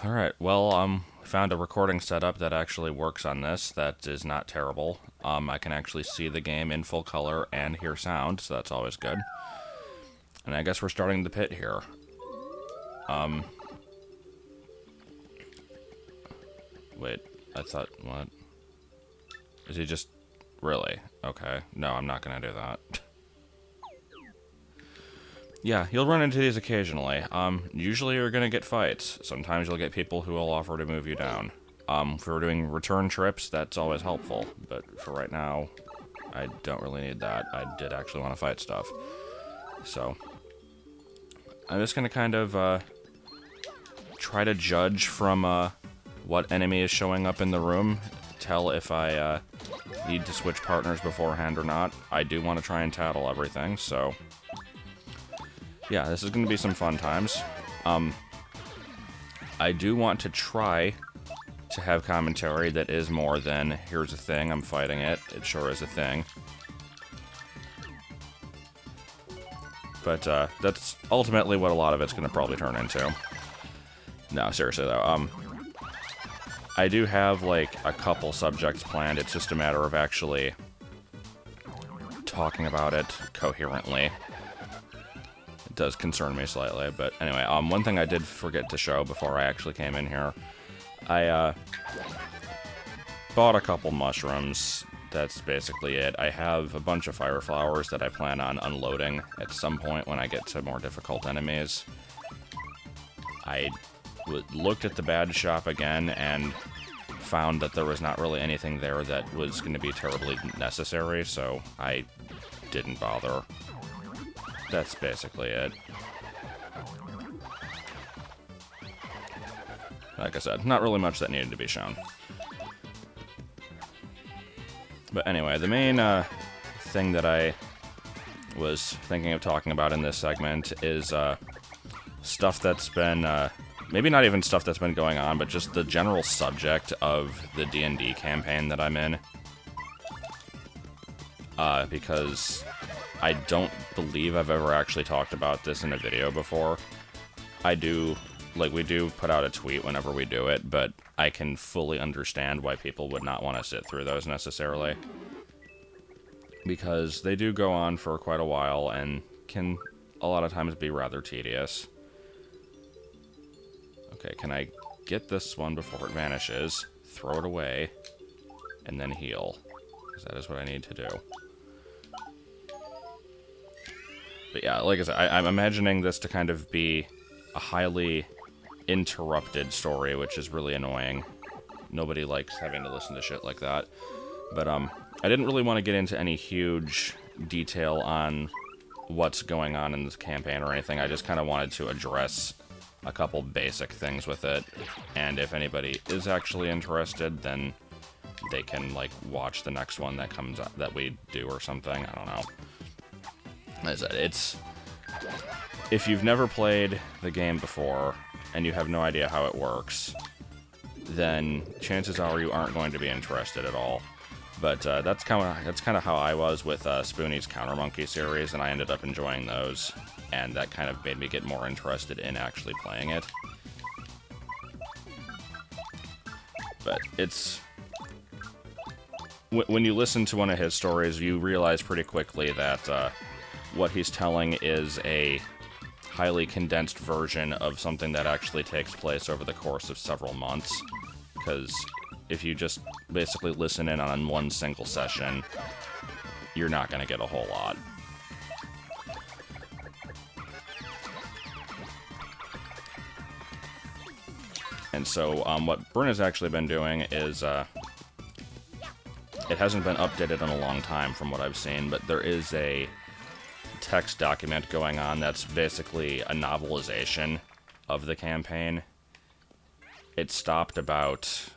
Alright, well, found a recording setup that actually works on this. That is not terrible. I can actually see the game in full color and hear sound, so that's always good. And I guess we're starting the pit here. Wait, I thought, what? Is he just, really? Okay, no, I'm not gonna do that. Yeah, you'll run into these occasionally. Usually you're gonna get fights. Sometimes you'll get people who will offer to move you down. If we're doing return trips, that's always helpful. But for right now, I don't really need that. I did actually want to fight stuff. So, I'm just gonna kind of, try to judge from, what enemy is showing up in the room. Tell if I, need to switch partners beforehand or not. I do want to try and tattle everything, so... yeah, this is going to be some fun times. I do want to try to have commentary that is more than, here's a thing, I'm fighting it, it sure is a thing. But, that's ultimately what a lot of it's going to probably turn into. No, seriously though, I do have, like, a couple subjects planned, it's just a matter of actually talking about it coherently. Does concern me slightly, but anyway, one thing I did forget to show before I actually came in here, I bought a couple mushrooms. That's basically it. I have a bunch of fire flowers that I plan on unloading at some point when I get to more difficult enemies. I looked at the badge shop again and found that there was not really anything there that was going to be terribly necessary, so I didn't bother. That's basically it. Like I said, not really much that needed to be shown. But anyway, the main thing that I was thinking of talking about in this segment is stuff that's been, maybe not even stuff that's been going on, but just the general subject of the D&D campaign that I'm in. Because I don't believe I've ever actually talked about this in a video before. I do, like, we do put out a tweet whenever we do it, but I can fully understand why people would not want to sit through those necessarily. Because they do go on for quite a while and can a lot of times be rather tedious. Okay, can I get this one before it vanishes, throw it away, and then heal? Because that is what I need to do. But yeah, like I said, I'm imagining this to kind of be a highly interrupted story, which is really annoying. Nobody likes having to listen to shit like that. But I didn't really want to get into any huge detail on what's going on in this campaign or anything. I just kind of wanted to address a couple basic things with it. And if anybody is actually interested, then they can, like, watch the next one that comes up that we do or something. I don't know. As I said, it's... if you've never played the game before, and you have no idea how it works, then chances are you aren't going to be interested at all. But that's kind of how I was with Spoonie's Counter Monkey series, and I ended up enjoying those, and that kind of made me get more interested in actually playing it. But it's... when you listen to one of his stories, you realize pretty quickly that what he's telling is a highly condensed version of something that actually takes place over the course of several months. Because if you just basically listen in on one single session, you're not going to get a whole lot. And so what Bryn has actually been doing is... it hasn't been updated in a long time from what I've seen, but there is a text document going on that's basically a novelization of the campaign. It stopped about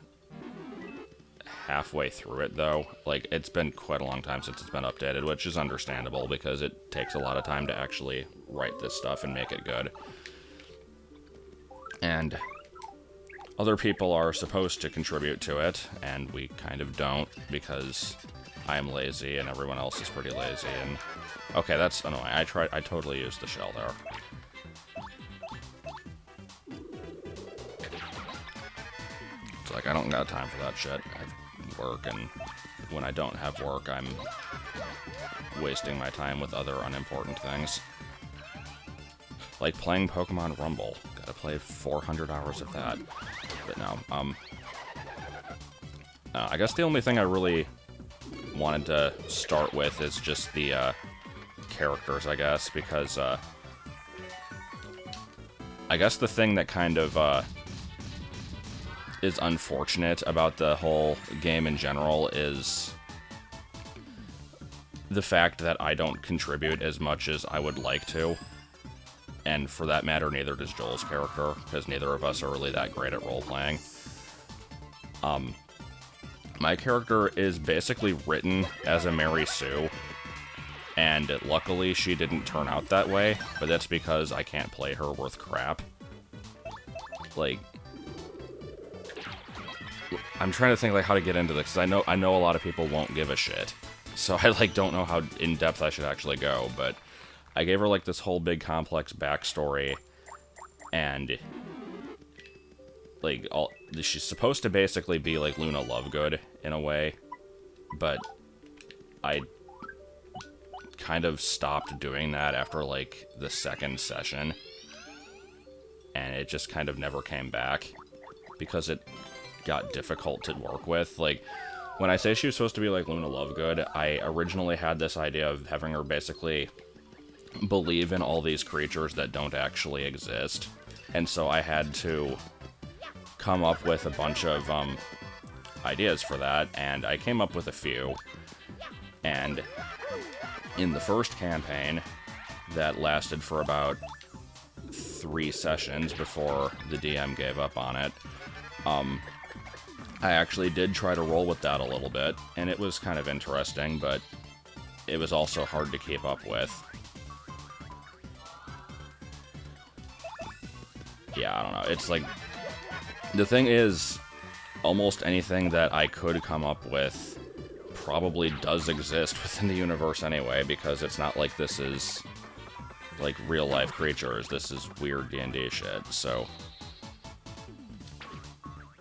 halfway through it, though. Like, it's been quite a long time since it's been updated, which is understandable because it takes a lot of time to actually write this stuff and make it good. And other people are supposed to contribute to it, and we kind of don't because I'm lazy and everyone else is pretty lazy. And okay, that's annoying. I totally used the shell there. It's like, I don't got time for that shit. I have work, and when I don't have work, I'm wasting my time with other unimportant things. Like playing Pokemon Rumble. Gotta play 400 hours of that. But no, I guess the only thing I really wanted to start with is just the characters, I guess, because I guess the thing that kind of is unfortunate about the whole game in general is the fact that I don't contribute as much as I would like to. And for that matter, neither does Joel's character, because neither of us are really that great at role-playing. My character is basically written as a Mary Sue, and luckily she didn't turn out that way, but that's because I can't play her worth crap. Like, I'm trying to think like how to get into this, because I know a lot of people won't give a shit. So I like don't know how in depth I should actually go, but I gave her like this whole big complex backstory, and like she's supposed to basically be like Luna Lovegood in a way, but I kind of stopped doing that after like the second session, and it just kind of never came back because it got difficult to work with. Like, when I say she was supposed to be like Luna Lovegood, I originally had this idea of having her basically believe in all these creatures that don't actually exist, and so I had to come up with a bunch of ideas for that, and I came up with a few. And in the first campaign, that lasted for about 3 sessions before the DM gave up on it, I actually did try to roll with that a little bit, and it was kind of interesting, but it was also hard to keep up with. Yeah, I don't know. It's like, the thing is, almost anything that I could come up with probably does exist within the universe anyway, because it's not like this is like real life creatures. This is weird D&D shit, so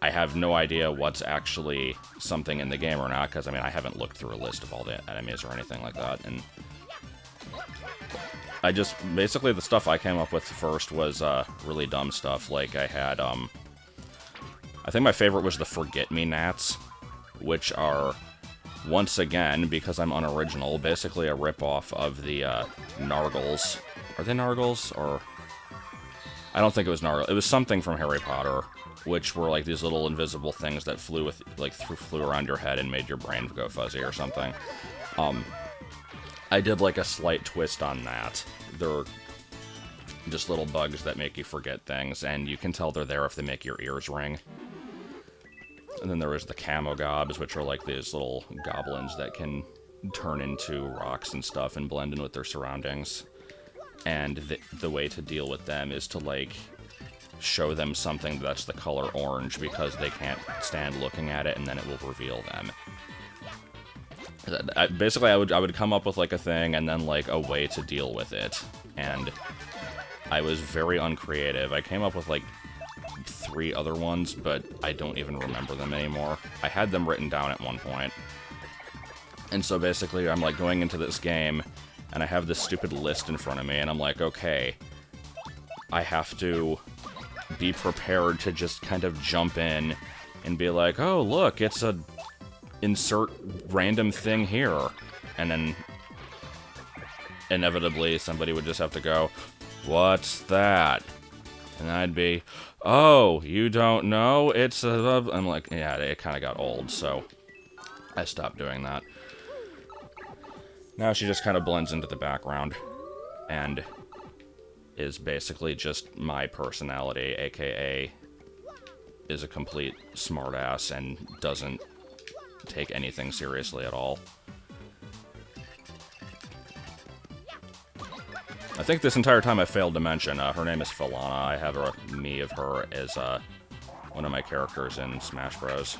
I have no idea what's actually something in the game or not, because, I mean, I haven't looked through a list of all the enemies or anything like that, and I just, basically the stuff I came up with first was really dumb stuff. Like, I had, I think my favorite was the Forget-Me-Nats, which are, once again, because I'm unoriginal, basically a ripoff of the Nargles. Are they Nargles, or... I don't think it was Nargles. It was something from Harry Potter, which were like these little invisible things that flew with, like, flew around your head and made your brain go fuzzy or something. I did like a slight twist on that. They're just little bugs that make you forget things, and you can tell they're there if they make your ears ring. And then there was the Camo Gobs, which are like these little goblins that can turn into rocks and stuff and blend in with their surroundings. And the way to deal with them is to, like, show them something that's the color orange, because they can't stand looking at it, and then it will reveal them. Basically, I would come up with, like, a thing, and then, like, a way to deal with it. And I was very uncreative. I came up with, like, 3 other ones, but I don't even remember them anymore. I had them written down at one point. And so basically, I'm, like, going into this game, and I have this stupid list in front of me, and I'm like, okay, I have to be prepared to just kind of jump in and be like, oh, look, it's a insert random thing here. And then inevitably somebody would just have to go, what's that? And I'd be, oh, you don't know? It's a... I'm like, yeah, it kind of got old, so I stopped doing that. Now she just kind of blends into the background and is basically just my personality, aka is a complete smartass and doesn't take anything seriously at all. I think this entire time I failed to mention, her name is Filana. I have a me of her as one of my characters in Smash Bros.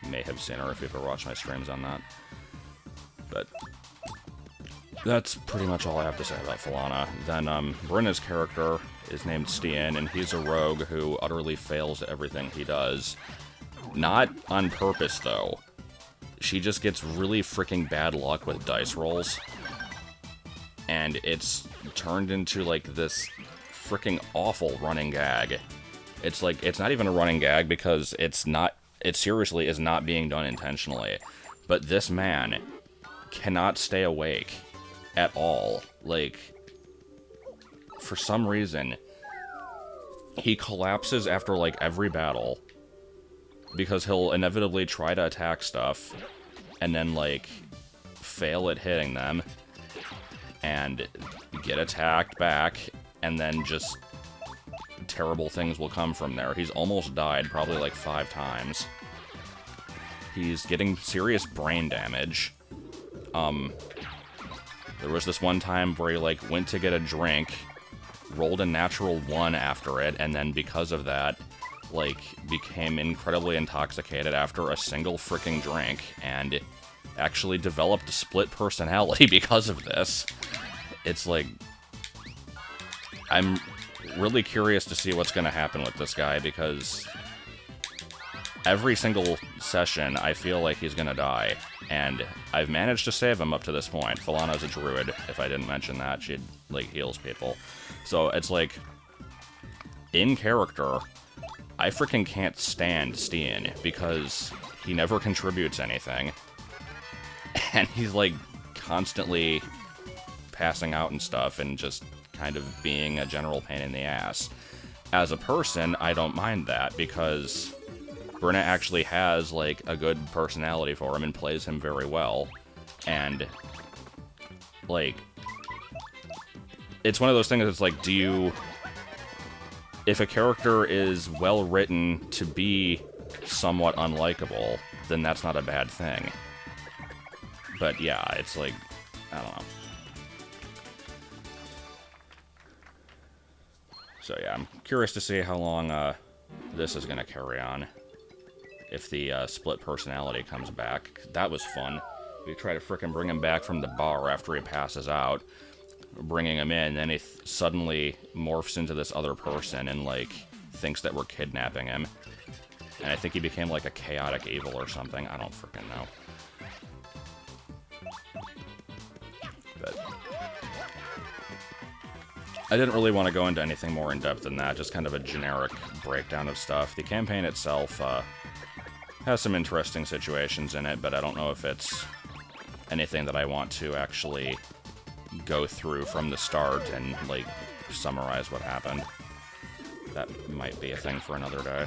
You may have seen her if you've ever watched my streams on that. But that's pretty much all I have to say about Filana. Then, Brenna's character is named Stian, and he's a rogue who utterly fails at everything he does. Not on purpose, though. She just gets really freaking bad luck with dice rolls. And it's turned into, like, this freaking awful running gag. It's like, it's not even a running gag because it seriously is not being done intentionally. But this man cannot stay awake at all. Like, for some reason, he collapses after, like, every battle. Because he'll inevitably try to attack stuff, and then, like, fail at hitting them, and get attacked back, and then just terrible things will come from there. He's almost died probably, like, 5 times. He's getting serious brain damage. There was this one time where he, like, went to get a drink, rolled a natural 1 after it, and then because of that, like, became incredibly intoxicated after a single freaking drink, and actually developed a split personality because of this. It's like, I'm really curious to see what's going to happen with this guy, because every single session I feel like he's going to die, and I've managed to save him up to this point. Filana's a druid, if I didn't mention that. She, like, heals people. So it's like, in character, I freaking can't stand Steen, because he never contributes anything. And he's, like, constantly passing out and stuff, and just kind of being a general pain in the ass. As a person, I don't mind that, because Brenna actually has, like, a good personality for him and plays him very well. And, like, it's one of those things that's like, if a character is well written to be somewhat unlikable, then that's not a bad thing. But yeah, it's like, I don't know. So yeah, I'm curious to see how long this is going to carry on. If the split personality comes back. That was fun. We try to frickin' bring him back from the bar after he passes out. Bringing him in, then he suddenly morphs into this other person and, like, thinks that we're kidnapping him. And I think he became, like, a chaotic evil or something. I don't frickin' know. But I didn't really want to go into anything more in-depth than that. Just kind of a generic breakdown of stuff. The campaign itself has some interesting situations in it, but I don't know if it's anything that I want to actually go through from the start and, like, summarize what happened. That might be a thing for another day.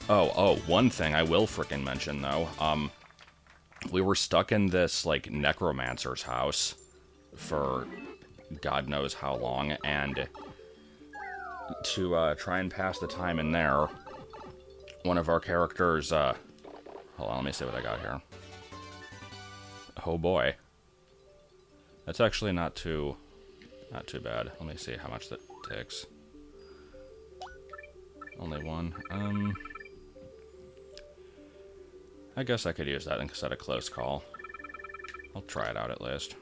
Oh, one thing I will frickin' mention, though. We were stuck in this, like, necromancer's house for God knows how long, and to try and pass the time in there, one of our characters, hold on, let me see what I got here. Oh boy. That's actually not too bad. Let me see how much that takes. Only 1. I guess I could use that instead of close call. I'll try it out at least.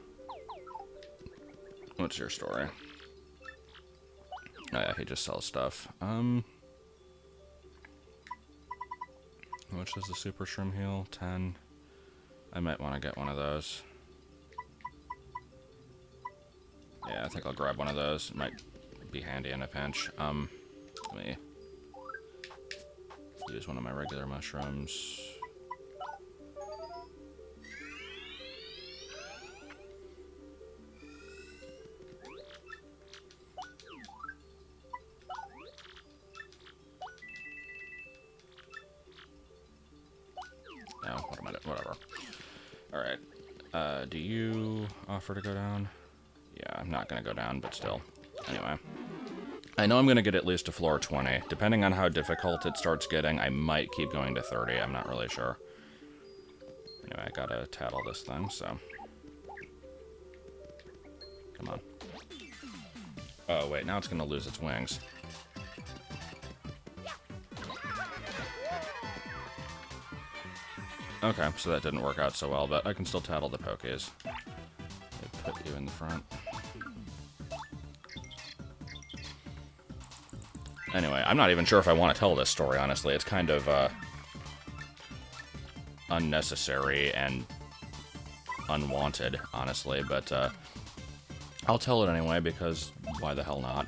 What's your story? Oh yeah, he just sells stuff. How much does the super shroom heal? 10. I might want to get one of those. Yeah, I think I'll grab one of those. It might be handy in a pinch. Let me use one of my regular mushrooms. No, what am I doing? Whatever. Alright. Do you offer to go down? Yeah, I'm not going to go down, but still. Anyway. I know I'm going to get at least to floor 20. Depending on how difficult it starts getting, I might keep going to 30. I'm not really sure. Anyway, I gotta tattle this thing, so. Come on. Oh, wait, now it's going to lose its wings. Okay, so that didn't work out so well, but I can still tattle the Pokies. Put you in the front. Anyway, I'm not even sure if I want to tell this story, honestly. It's kind of, unnecessary and unwanted, honestly, but, I'll tell it anyway, because why the hell not?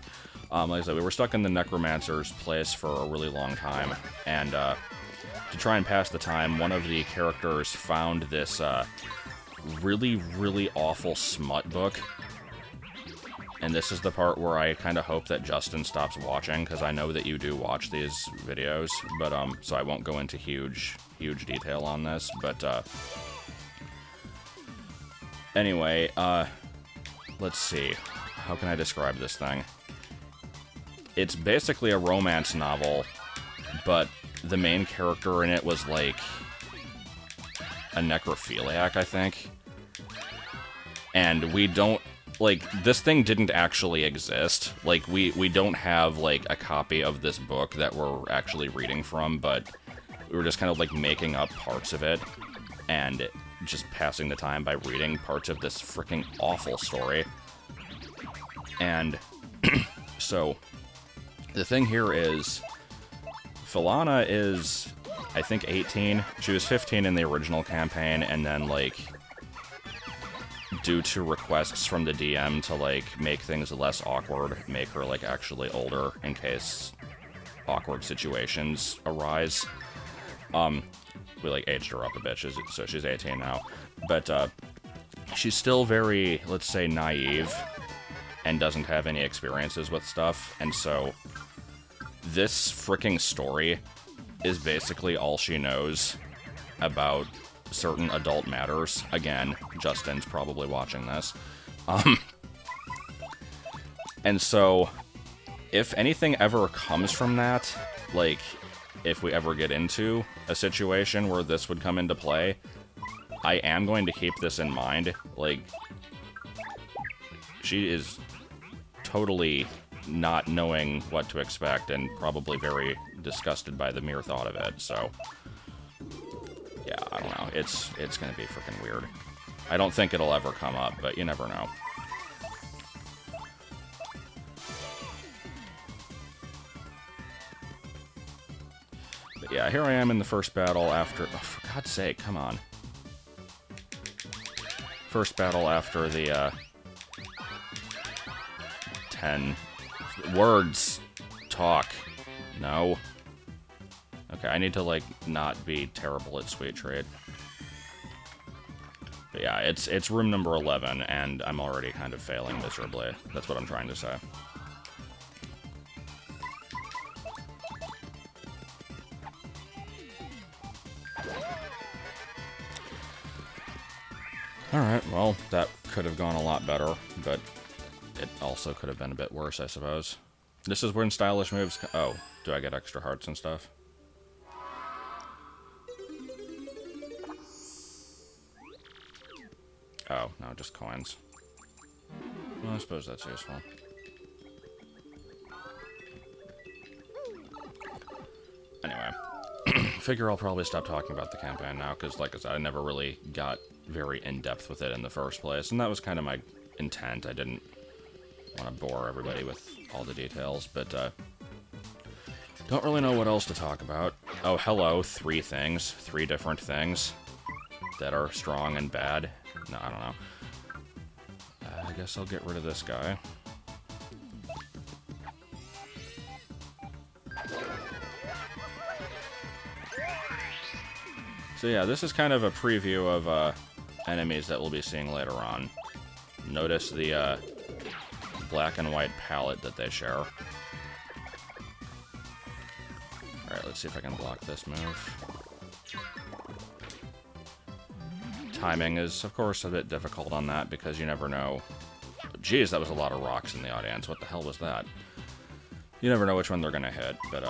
Like I said, we were stuck in the Necromancer's place for a really long time, and, to try and pass the time, one of the characters found this, really, really awful smut book. And this is the part where I kind of hope that Justin stops watching, because I know that you do watch these videos, but, so I won't go into huge detail on this, but, anyway, let's see. How can I describe this thing? It's basically a romance novel, but the main character in it was, like, a necrophiliac, I think. And we don't... Like, this thing didn't actually exist. Like, we don't have, like, a copy of this book that we're actually reading from, but we were just kind of, like, making up parts of it and just passing the time by reading parts of this freaking awful story. And so, the thing here is, Filana is, I think, 18. She was 15 in the original campaign, and then, like... due to requests from the DM to, like, make things less awkward, make her, like, actually older in case awkward situations arise. We, like, aged her up a bit, so she's 18 now. But, she's still very, let's say, naive, and doesn't have any experiences with stuff, and so this freaking story is basically all she knows about certain adult matters. Again, Justin's probably watching this. And so, if anything ever comes from that, like, if we ever get into a situation where this would come into play, I am going to keep this in mind. Like, she is totally not knowing what to expect and probably very disgusted by the mere thought of it, so... yeah, I don't know. It's gonna be freaking weird. I don't think it'll ever come up, but you never know. But yeah, here I am in the first battle after... oh, for God's sake, come on. First battle after the, 10... words. Talk. No. Okay, I need to, like, not be terrible at Sweet Treat. But yeah, it's room number 11, and I'm already kind of failing miserably. That's what I'm trying to say. Alright, well, that could have gone a lot better, but it also could have been a bit worse, I suppose. This is when stylish moves... oh, do I get extra hearts and stuff? Oh, no, just coins. Well, I suppose that's useful. Anyway, figure I'll probably stop talking about the campaign now, because, like I said, I never really got very in-depth with it in the first place, and that was kind of my intent. I didn't want to bore everybody with all the details, but, don't really know what else to talk about. Oh, hello, 3 things. 3 different things that are strong and bad. No, I don't know. I guess I'll get rid of this guy. So yeah, this is kind of a preview of enemies that we'll be seeing later on. Notice the black and white palette that they share. Alright, let's see if I can block this move. Timing is, of course, a bit difficult on that, because you never know... Jeez, that was a lot of rocks in the audience. What the hell was that? You never know which one they're gonna hit, but,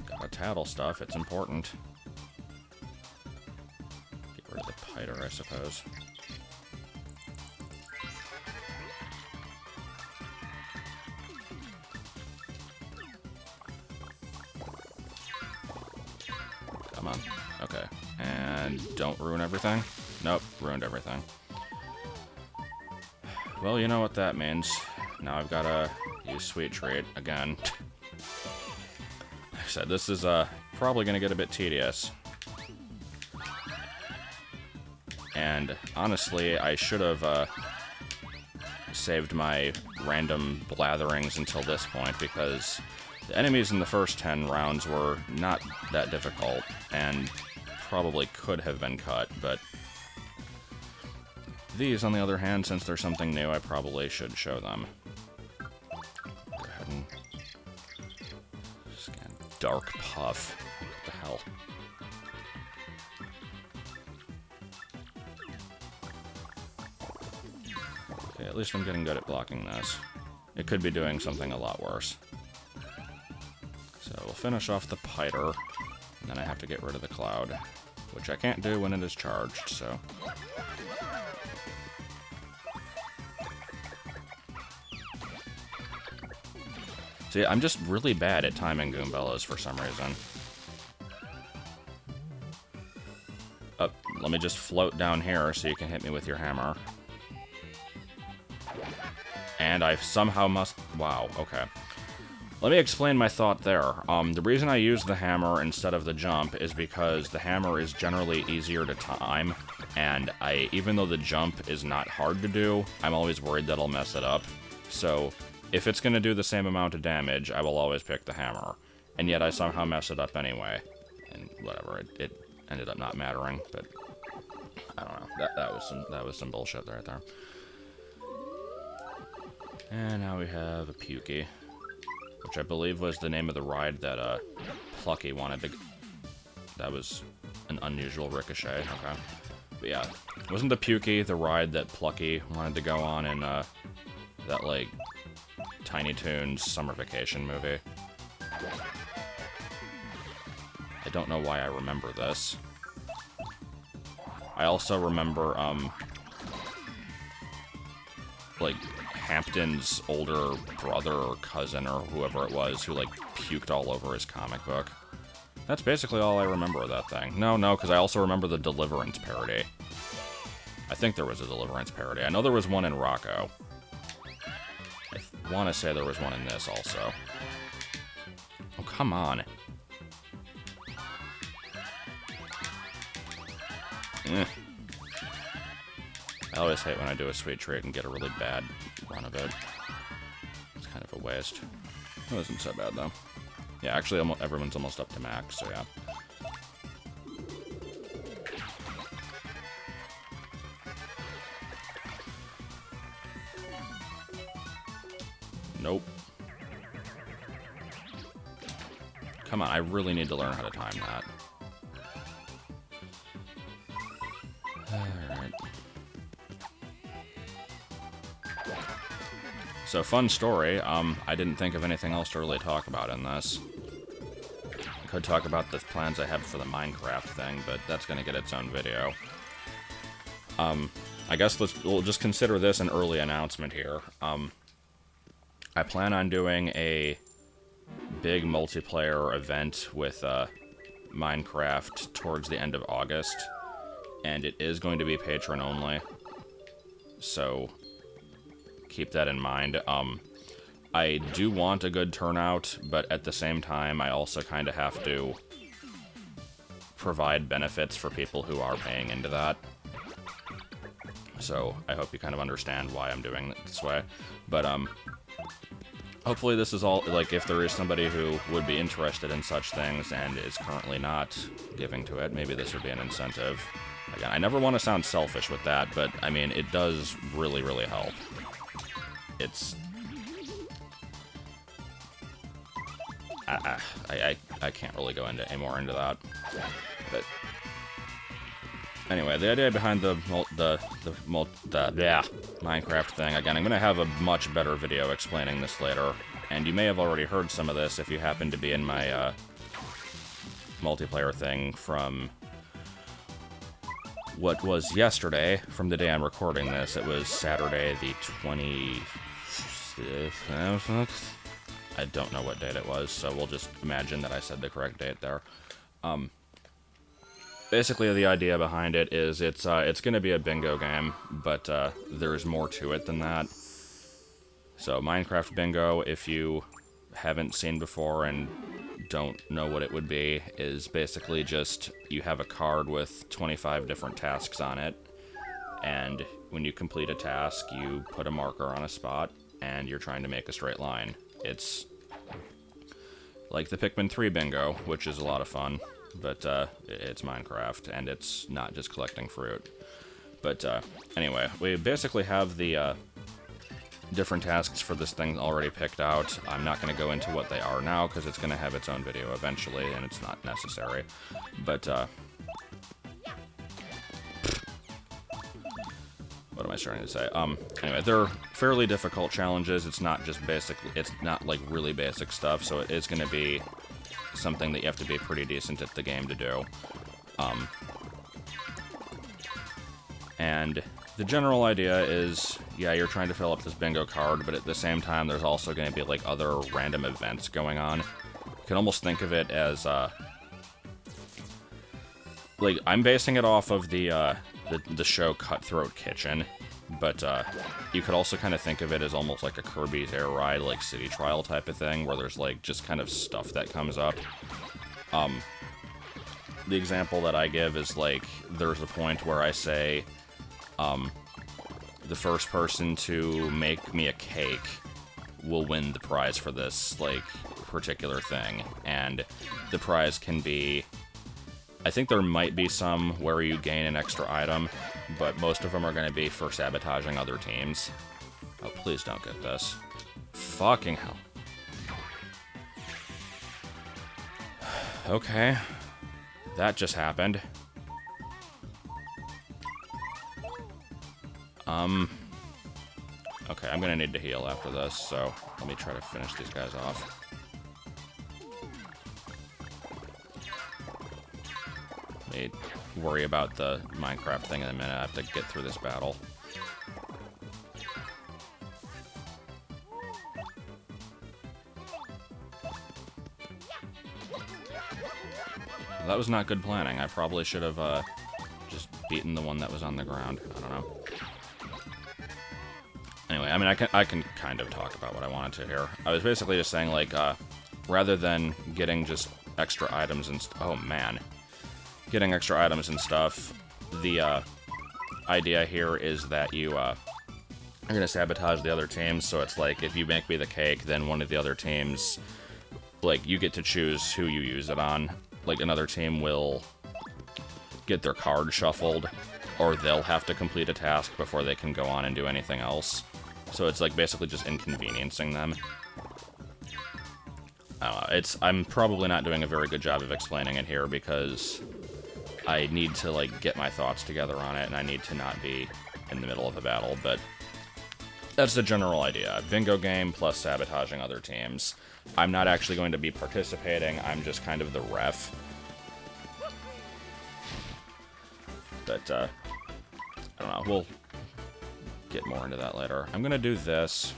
gotta tattle stuff, it's important. Get rid of the piter, I suppose. Come on. Okay. And don't ruin everything? Nope, ruined everything. Well, you know what that means. now I've gotta use Sweet Treat again. Like I said, this is probably gonna get a bit tedious. And honestly, I should have saved my random blatherings until this point, because the enemies in the first 10 rounds were not that difficult, and probably could have been cut, but these, on the other hand, since they're something new, I probably should show them. Go ahead and scan Dark Puff. What the hell? Okay, at least I'm getting good at blocking this. It could be doing something a lot worse. So we'll finish off the Piter, and then I have to get rid of the Cloud, which I can't do when it is charged, so... See, I'm just really bad at timing Goombellas for some reason. Let me just float down here so you can hit me with your hammer. And I somehow must... Wow, okay. Let me explain my thought there. The reason I use the hammer instead of the jump is because the hammer is generally easier to time, and even though the jump is not hard to do, I'm always worried that I'll mess it up. So, if it's going to do the same amount of damage, I will always pick the hammer. And yet I somehow mess it up anyway. And whatever, it ended up not mattering, but I don't know. That was some bullshit right there. And now we have a Pukey, which I believe was the name of the ride that Plucky wanted to... That was an unusual ricochet, okay. But yeah, wasn't the Pukey the ride that Plucky wanted to go on in that, like, Tiny Toons Summer Vacation movie? I don't know why I remember this. I also remember, like, Hampton's older brother or cousin or whoever it was who, like, puked all over his comic book. That's basically all I remember of that thing. No, because I also remember the Deliverance parody. I think there was a Deliverance parody. I know there was one in Rocco. I want to say there was one in this also. Oh, come on. I always hate when I do a Sweet Treat and get a really bad run of it. It's kind of a waste. It wasn't so bad, though. Yeah, actually, everyone's almost up to max, so yeah. Nope. Come on, I really need to learn how to time that. Alright. So, fun story, I didn't think of anything else to really talk about in this. I could talk about the plans I have for the Minecraft thing, but that's gonna get its own video. I guess we'll just consider this an early announcement here. I plan on doing a big multiplayer event with Minecraft towards the end of August, and it is going to be patron only, so keep that in mind. I do want a good turnout, but at the same time, I also kind of have to provide benefits for people who are paying into that. So I hope you kind of understand why I'm doing it this way. But hopefully this is all, like, if there is somebody who would be interested in such things and is currently not giving to it, maybe this would be an incentive. Again, I never want to sound selfish with that, but, I mean, it does really, really help. It's... I can't really go into any more into that. But anyway, the idea behind the Minecraft thing, again, I'm going to have a much better video explaining this later, and you may have already heard some of this if you happen to be in my multiplayer thing from what was yesterday, from the day I'm recording this. It was Saturday the 25th. I don't know what date it was, so we'll just imagine that I said the correct date there. Basically, the idea behind it is it's going to be a bingo game, but there's more to it than that. So Minecraft Bingo, if you haven't seen before and don't know what it would be, is basically just you have a card with 25 different tasks on it, and when you complete a task, you put a marker on a spot, and you're trying to make a straight line. It's like the Pikmin 3 Bingo, which is a lot of fun, but it's Minecraft, and it's not just collecting fruit. But anyway, we basically have the different tasks for this thing already picked out. I'm not going to go into what they are now, because it's going to have its own video eventually, and it's not necessary. But, what am I starting to say? Anyway, they're fairly difficult challenges. It's not just it's not like really basic stuff, so it is going to be something that you have to be pretty decent at the game to do. And the general idea is, yeah, you're trying to fill up this bingo card, but at the same time, there's also going to be, like, other random events going on. You can almost think of it as, like, I'm basing it off of the show Cutthroat Kitchen, but, you could also kind of think of it as almost like a Kirby's Air Ride, like, City Trial type of thing, where there's, like, just kind of stuff that comes up. The example that I give is, like, there's a point where I say, the first person to make me a cake will win the prize for this, like, particular thing. And the prize can be... I think there might be some where you gain an extra item, but most of them are going to be for sabotaging other teams. Oh, please don't get this. Fucking hell. Okay. That just happened. Okay, I'm gonna need to heal after this, so let me try to finish these guys off. Let me worry about the Minecraft thing in a minute. I have to get through this battle. That was not good planning. I probably should have, just beaten the one that was on the ground. I don't know. Anyway, I mean, I can kind of talk about what I wanted to here. I was basically just saying, like, rather than getting just extra items and oh man, getting extra items and stuff, the idea here is that you are gonna sabotage the other teams. So it's like, if you make me the cake, then one of the other teams, like, you get to choose who you use it on. Like, another team will get their card shuffled, or they'll have to complete a task before they can go on and do anything else. So it's, like, basically just inconveniencing them. I don't know, I'm probably not doing a very good job of explaining it here, because I need to, like, get my thoughts together on it, and I need to not be in the middle of a battle, but that's the general idea. Bingo game plus sabotaging other teams. I'm not actually going to be participating, I'm just kind of the ref. But, I don't know, we'll get more into that later. I'm gonna do this,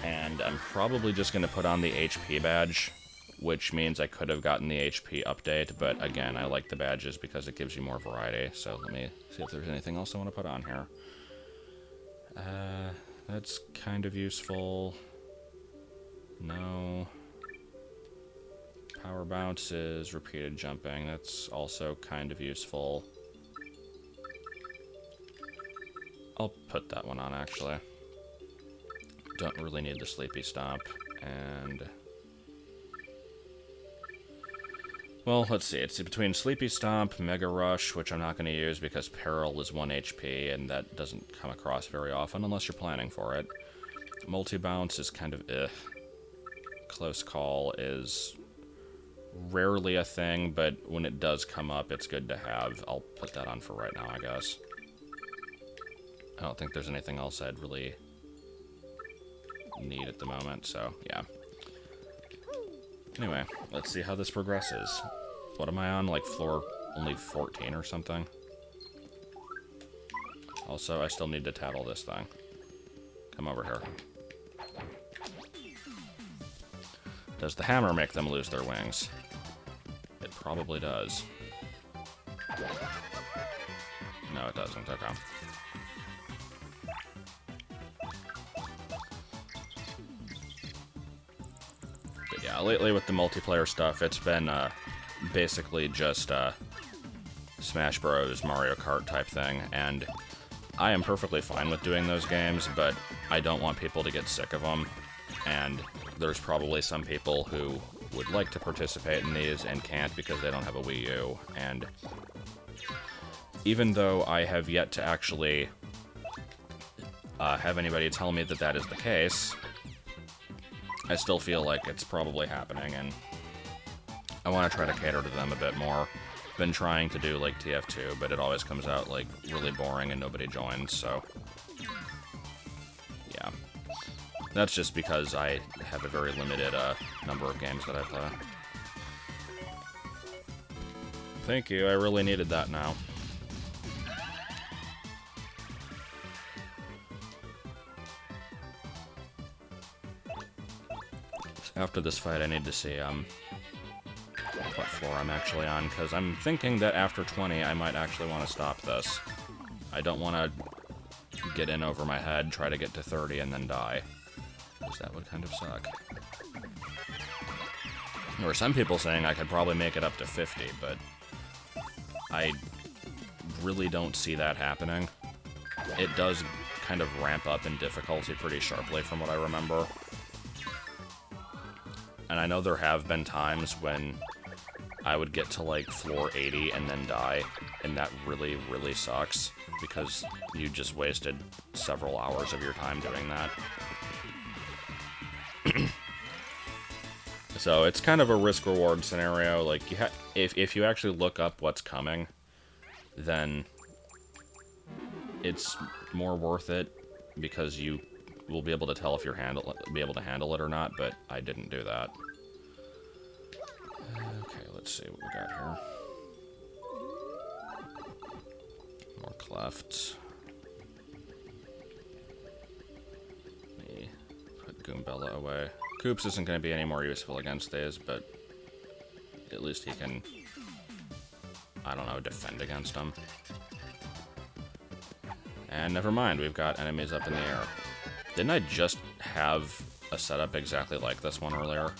and I'm probably just gonna put on the HP badge, which means I could have gotten the HP update, but again, I like the badges because it gives you more variety. So let me see if there's anything else I want to put on here. That's kind of useful. No. Power bounce is repeated jumping. That's also kind of useful. I'll put that one on, actually. Don't really need the sleepy stomp. And... well, let's see. It's between Sleepy Stomp, Mega Rush, which I'm not going to use because Peril is 1 HP, and that doesn't come across very often unless you're planning for it. Multi-Bounce is kind of Close Call is rarely a thing, but when it does come up, it's good to have. I'll put that on for right now, I guess. I don't think there's anything else I'd really need at the moment, so yeah. Anyway, let's see how this progresses. What am I on? Like floor only 14 or something? Also, I still need to tattle this thing. Come over here. Does the hammer make them lose their wings? It probably does. No, it doesn't. Okay. yeah, lately with the multiplayer stuff, it's been basically just Smash Bros, Mario Kart type thing, and I am perfectly fine with doing those games, but I don't want people to get sick of them, and there's probably some people who would like to participate in these and can't because they don't have a Wii U, and even though I have yet to actually have anybody tell me that that is the case, I still feel like it's probably happening, and I want to try to cater to them a bit more. Been trying to do like TF2, but it always comes out like really boring and nobody joins, so yeah. That's just because I have a very limited number of games that I play. Thank you, I really needed that now. After this fight, I need to see what floor I'm actually on, because I'm thinking that after 20, I might actually want to stop this. I don't want to get in over my head, try to get to 30, and then die, because that would kind of suck. There were some people saying I could probably make it up to 50, but I really don't see that happening. It does kind of ramp up in difficulty pretty sharply from what I remember. And I know there have been times when I would get to like floor 80 and then die, and that really, really sucks, because you just wasted several hours of your time doing that. So it's kind of a risk-reward scenario. Like, if you actually look up what's coming, then it's more worth it, because you will be able to tell if you're able to handle it or not, but I didn't do that. Okay, let's see what we got here. More clefts. Let me put Goombella away. Koops isn't going to be any more useful against these, but at least he can, I don't know, defend against them. And never mind, we've got enemies up in the air. Didn't I just have a setup exactly like this one earlier?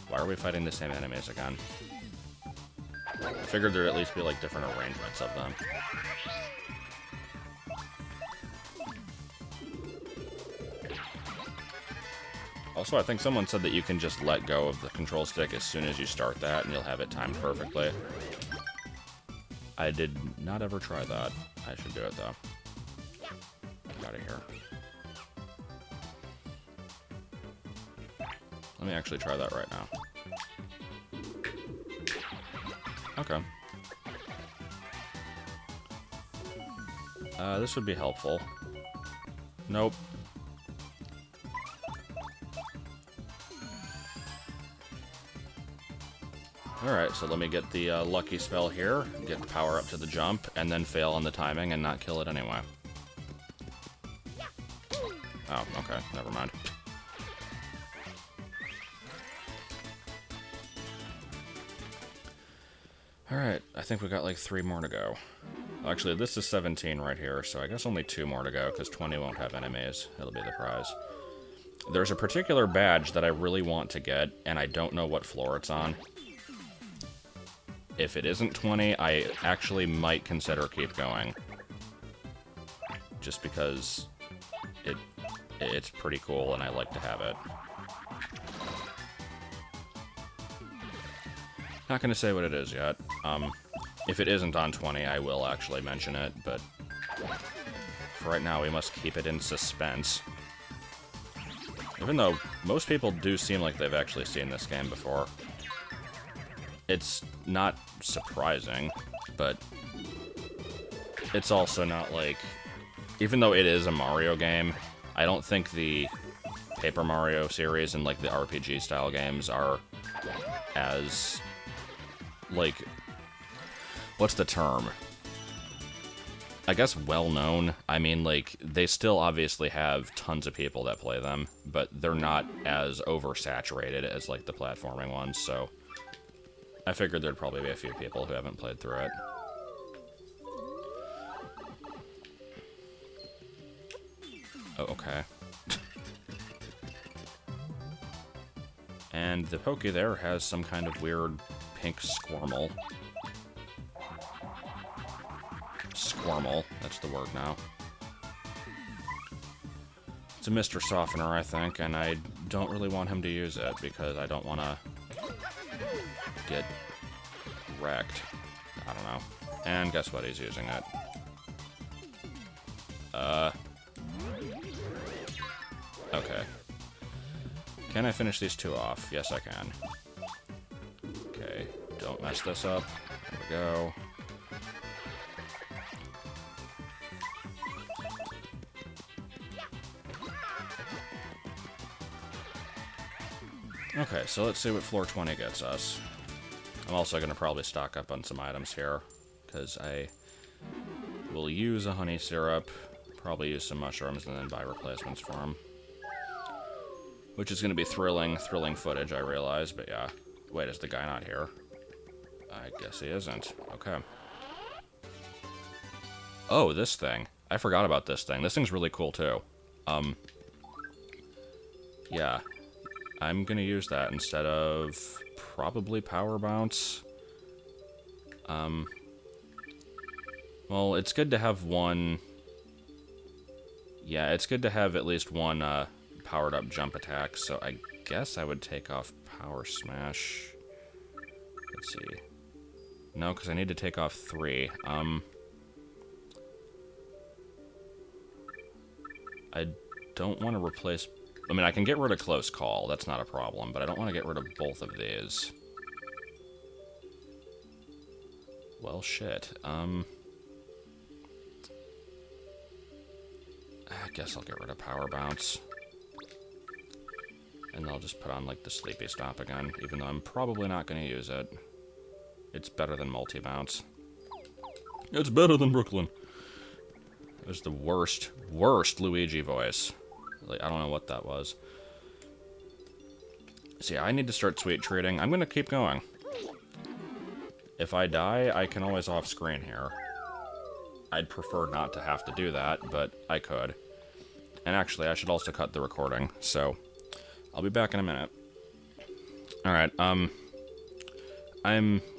Why are we fighting the same enemies again? I figured there'd at least be like different arrangements of them. Also, I think someone said that you can just let go of the control stick as soon as you start that, and you'll have it timed perfectly. I did not ever try that. I should do it, though. Get out of here. Let me actually try that right now. Okay. This would be helpful. Nope. Alright, so let me get the lucky spell here, get the power up to the jump, and then fail on the timing and not kill it anyway. Oh, okay, never mind. Alright, I think we got like 3 more to go. Actually, this is 17 right here, so I guess only 2 more to go, because 20 won't have enemies. It'll be the prize. There's a particular badge that I really want to get, and I don't know what floor it's on. If it isn't 20, I actually might consider keep going. Just because it's pretty cool, and I like to have it. Not going to say what it is yet. If it isn't on 20, I will actually mention it, but for right now, we must keep it in suspense. Even though most people do seem like they've actually seen this game before. It's not surprising, but it's also not like... Even though it is a Mario game, I don't think the Paper Mario series and like the RPG style games are as... like... what's the term? I guess well-known. I mean, like, they still obviously have tons of people that play them, but they're not as oversaturated as, like, the platforming ones, so I figured there'd probably be a few people who haven't played through it. Oh, okay. And the Poke there has some kind of weird pink Squirmel. Squirmel, that's the word now. It's a Mr. Softener, I think, and I don't really want him to use it because I don't want to get wrecked. I don't know. And guess what? He's using it. Okay. Can I finish these two off? Yes, I can. Okay, don't mess this up. There we go. Okay, so let's see what floor 20 gets us. I'm also going to probably stock up on some items here, because I will use a honey syrup, probably use some mushrooms, and then buy replacements for them. Which is going to be thrilling footage, I realize, but yeah. Wait, is the guy not here? I guess he isn't. Okay. Oh, this thing. I forgot about this thing. This thing's really cool, too. Yeah. I'm gonna use that instead of probably Power Bounce. Well, it's good to have one... Yeah, it's good to have at least one, powered up jump attack, so I guess I would take off Power Smash. Let's see. No, because I need to take off 3. I don't want to replace... I mean, I can get rid of Close Call, that's not a problem, but I don't want to get rid of both of these. Well, shit. I guess I'll get rid of Power Bounce. And I'll just put on, like, the Sleepy Stomp again, even though I'm probably not going to use it. It's better than Multi-Bounce. It's better than Brooklyn. It was the worst Luigi voice. Like, I don't know what that was. See, I need to start sweet treating. I'm going to keep going. If I die, I can always off-screen here. I'd prefer not to have to do that, but I could. And actually, I should also cut the recording, so... I'll be back in a minute. Alright, I'm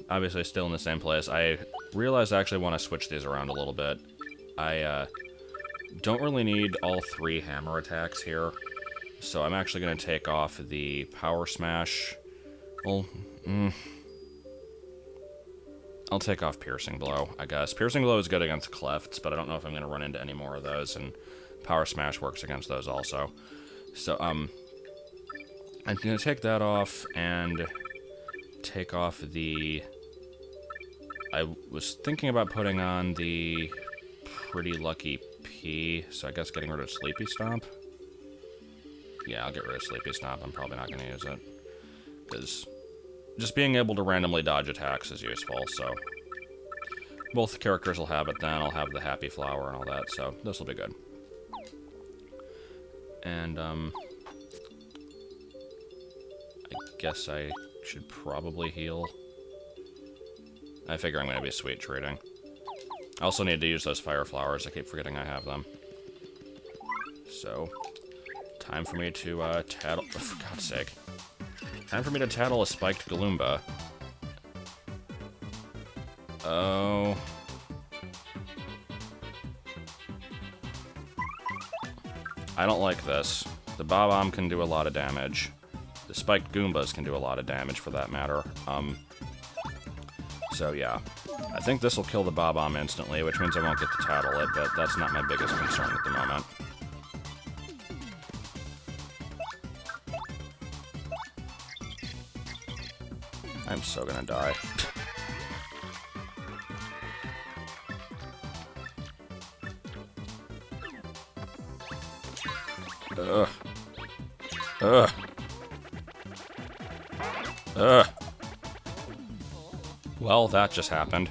obviously still in the same place. I realized I actually want to switch these around a little bit. I, don't really need all 3 hammer attacks here, so I'm actually going to take off the Power Smash. Well, I'll take off Piercing Blow, I guess. Piercing Blow is good against Clefts, but I don't know if I'm going to run into any more of those, and Power Smash works against those also. So, I'm going to take that off and take off the... I was thinking about putting on the Pretty Lucky P, so I guess getting rid of Sleepy Stomp. Yeah, I'll get rid of Sleepy Stomp. I'm probably not going to use it. Because just being able to randomly dodge attacks is useful, so... Both characters will have it then. I'll have the Happy Flower and all that, so this will be good. And, I guess I should probably heal. I figure I'm going to be sweet treating. I also need to use those Fire Flowers. I keep forgetting I have them. So, time for me to, tattle... Oh, for God's sake. Time for me to tattle a spiked Galoomba. Oh... I don't like this. The Bob-omb can do a lot of damage. The spiked Goombas can do a lot of damage, for that matter. So yeah. I think this will kill the Bob-omb instantly, which means I won't get to tattle it, but that's not my biggest concern at the moment. I'm so gonna die. Ugh. Ugh. Ugh. Well, that just happened.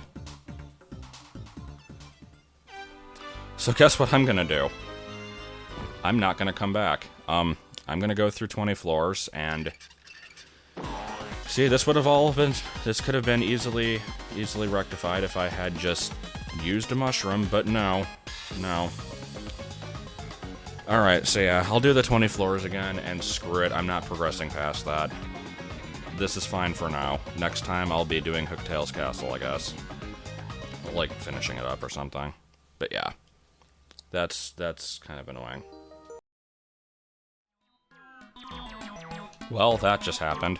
So guess what I'm gonna do? I'm not gonna come back. I'm gonna go through 20 floors and... See, this would have all been... This could have been easily rectified if I had just used a mushroom, but no. No. Alright, so yeah, I'll do the 20 floors again, and screw it, I'm not progressing past that. this is fine for now. Next time I'll be doing Hooktail's Castle, I guess. Like, finishing it up or something. But yeah, that's kind of annoying. Well, that just happened.